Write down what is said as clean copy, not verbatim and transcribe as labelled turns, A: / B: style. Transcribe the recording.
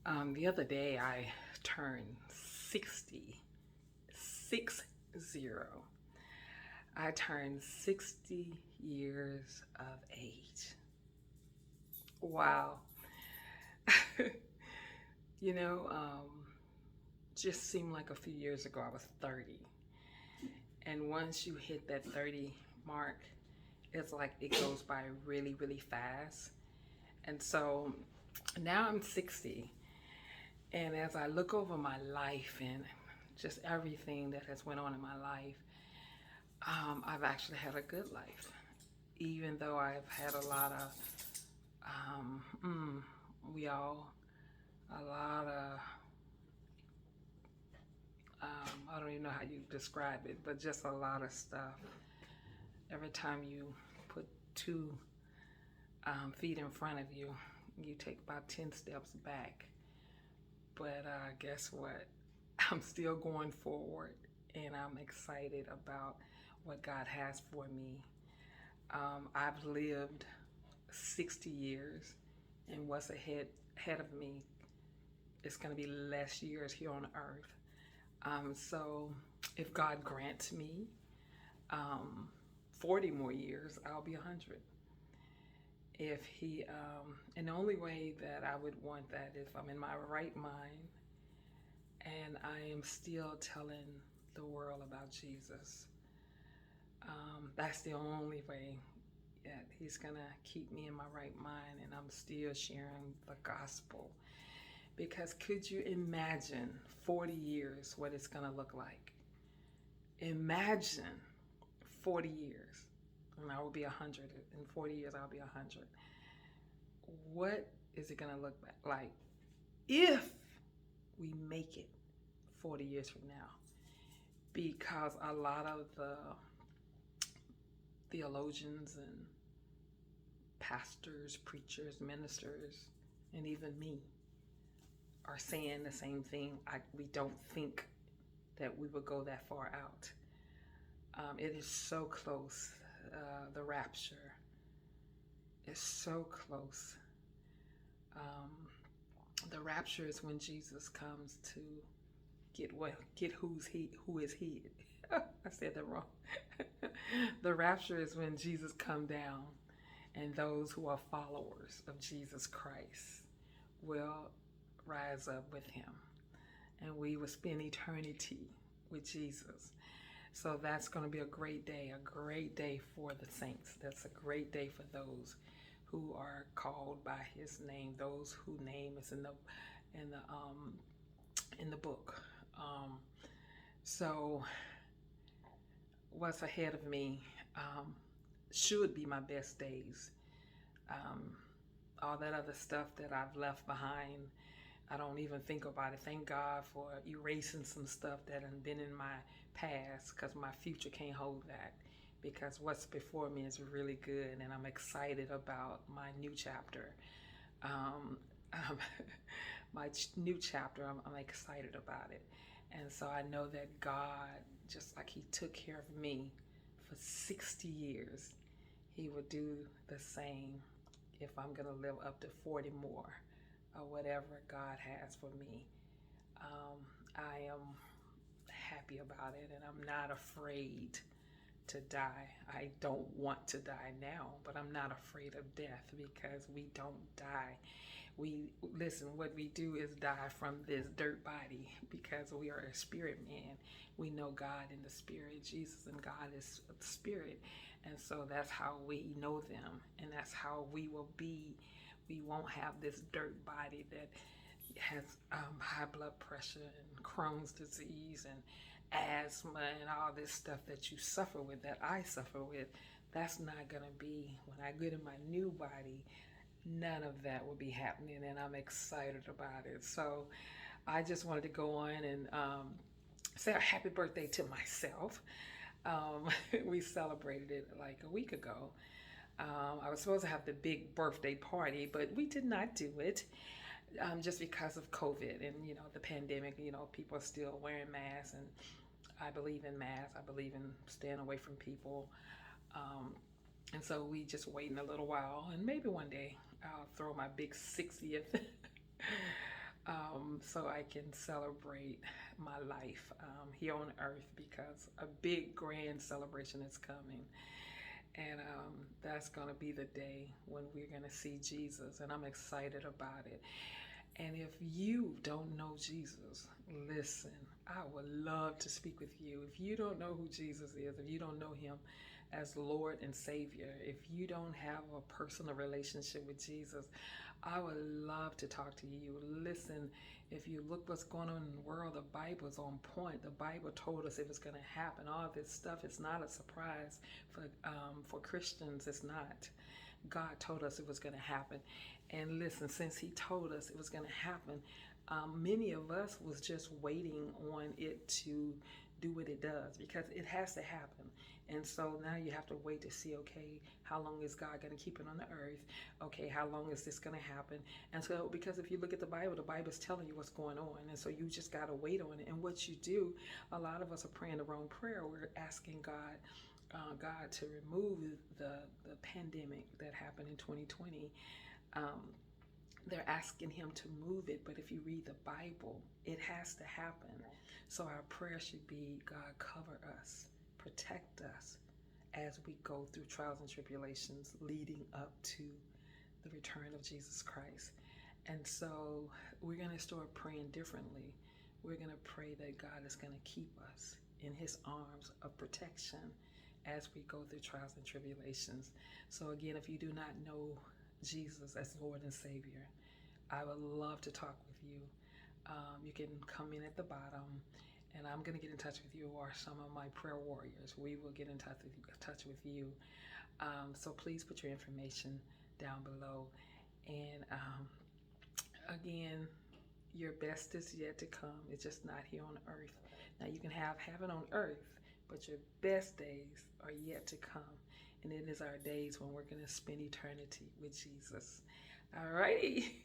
A: The other day I turned 60, 6-0. I turned 60 years of age. Wow. you know, um, just seemed like a few years ago I was 30. And once you hit that 30 mark, it's like it goes by really, really fast. And so now I'm 60. And as I look over my life and just everything that has went on in my life, I've actually had a good life, even though I've had a lot of, we all, a lot of, I don't even know how you describe it, but just a lot of stuff. Every time you put two feet in front of you, you take about 10 steps back. But guess what? I'm still going forward and I'm excited about what God has for me. I've lived 60 years, and what's ahead of me is going to be less years here on earth. So if God grants me 40 more years, I'll be 100. If he, and the only way that I would want that is if I'm in my right mind and I am still telling the world about Jesus. That's the only way that he's gonna keep me in my right mind and I'm still sharing the gospel. Because could you imagine 40 years what it's gonna look like? Imagine 40 years and I will be 100. In 40 years I'll be 100. What is it gonna look like if we make it 40 years from now? Because a lot of the theologians and pastors, preachers, ministers, and even me are saying the same thing. We don't think that we would go that far out. It is so close. The rapture is so close. The rapture is when Jesus comes to get who is he. I said that wrong. The rapture is when Jesus come down and those who are followers of Jesus Christ will rise up with him and we will spend eternity with Jesus. So that's going to be a great day for the saints. That's a great day for those who are called by his name, those whose name is in the book. So what's ahead of me should be my best days. All that other stuff that I've left behind, I don't even think about it. Thank God for erasing some stuff that has been in my past, because my future can't hold that. Because what's before me is really good, and I'm excited about my new chapter. Um, um, new chapter, I'm excited about it. And so I know that God, just like he took care of me for 60 years, he would do the same if I'm going to live up to 40 more or whatever God has for me. I am happy about it and I'm not afraid to die. I don't want to die now, but I'm not afraid of death because we don't die. What we do is die from this dirt body because we are a spirit man. We know God in the spirit, Jesus and God is the spirit. And so that's how we know them and that's how we will be. We won't have this dirt body that has high blood pressure and Crohn's disease and asthma and all this stuff that you suffer with, that I suffer with. That's not going to be, when I get in my new body, none of that will be happening and I'm excited about it. So I just wanted to go on and say a happy birthday to myself. We celebrated it like a week ago. I was supposed to have the big birthday party, but we did not do it just because of COVID and, the pandemic. People are still wearing masks, and I believe in masks. I believe in staying away from people. And so we just waiting a little while, and maybe one day I'll throw my big 60th so I can celebrate my life here on earth, because a big grand celebration is coming. And that's going to be the day when we're going to see Jesus, and I'm excited about it. And if you don't know Jesus, listen, I would love to speak with you. If you don't know who Jesus is, if you don't know him as Lord and Savior, if you don't have a personal relationship with Jesus, I would love to talk to you. Listen, if you look what's going on in the world, the Bible is on point. The Bible told us it was going to happen. All this stuff is not a surprise for Christians. It's not. God told us it was going to happen. And listen, since he told us it was going to happen, many of us was just waiting on it to do what it does, because it has to happen. And so now you have to wait to see, okay, how long is God going to keep it on the earth? Okay, how long is this going to happen? And so, because if you look at the Bible is telling you what's going on. And so you just got to wait on it. And what you do, a lot of us are praying the wrong prayer. We're asking God to remove the pandemic that happened in 2020. They're asking him to move it, but if you read the Bible, it has to happen. So our prayer should be, God, cover us, protect us as we go through trials and tribulations leading up to the return of Jesus Christ. And so we're going to start praying differently. We're going to pray that God is going to keep us in his arms of protection as we go through trials and tribulations. So again, if you do not know Jesus as Lord and Savior, I would love to talk with you. You can come in at the bottom, and I'm going to get in touch with you, or some of my prayer warriors. We will get in touch with you. So please put your information down below. And again, your best is yet to come. It's just not here on earth. Now you can have heaven on earth, but your best days are yet to come. And it is our days when we're going to spend eternity with Jesus. All righty.